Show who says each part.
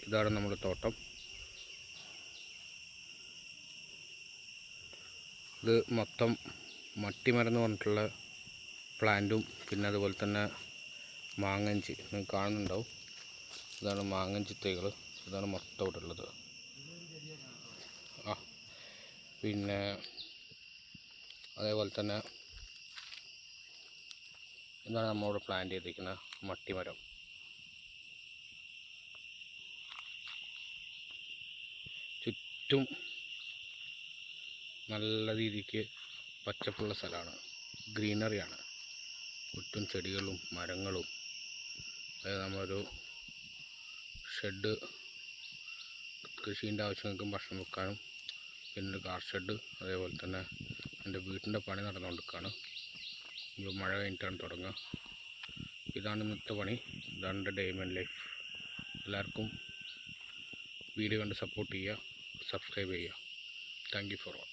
Speaker 1: ഇതാണ് നമ്മുടെ തോട്ടം. ഇത് മൊത്തം മട്ടിമരം എന്ന് പറഞ്ഞിട്ടുള്ള പ്ലാന്റും പിന്നെ അതുപോലെ തന്നെ മാങ്ങഞ്ചി നിങ്ങൾക്ക് കാണുന്നുണ്ടാവും. ഇതാണ് മാങ്ങഞ്ചി തൈകൾ. ഇതാണ് മൊത്തം ഇവിടെ ഉള്ളത്. പിന്നെ അതേപോലെ തന്നെ ഇതാണ് നമ്മളിവിടെ പ്ലാന്റ് ചെയ്തിരിക്കുന്ന മട്ടിമരം. ചുറ്റും നല്ല രീതിക്ക് പച്ചപ്പുള്ള സ്ഥലമാണ്, ഗ്രീനറിയാണ്. ചുറ്റും ചെടികളും മരങ്ങളും. അതായത് നമ്മളൊരു ഷെഡ്, കൃഷീൻ്റെ ആവശ്യങ്ങൾക്കും ഭക്ഷണം വെക്കാനും, പിന്നെ കാർ ഷെഡ്. അതേപോലെ തന്നെ എൻ്റെ വീട്ടിൻ്റെ പണി നടന്നുകൊണ്ടിരിക്കുകയാണ്. മഴ കഴിഞ്ഞിട്ടാണ് തുടങ്ങുക. ഇതാണ് ഇന്നത്തെ പണി. ഇതാണ് എൻ്റെ ഡേ ഇൻ ലൈഫ്. എല്ലാവർക്കും വീഡിയോ കണ്ട് സപ്പോർട്ട് ചെയ്യുക, സബ്സ്ക്രൈബ് ചെയ്യുക. Thank you for all.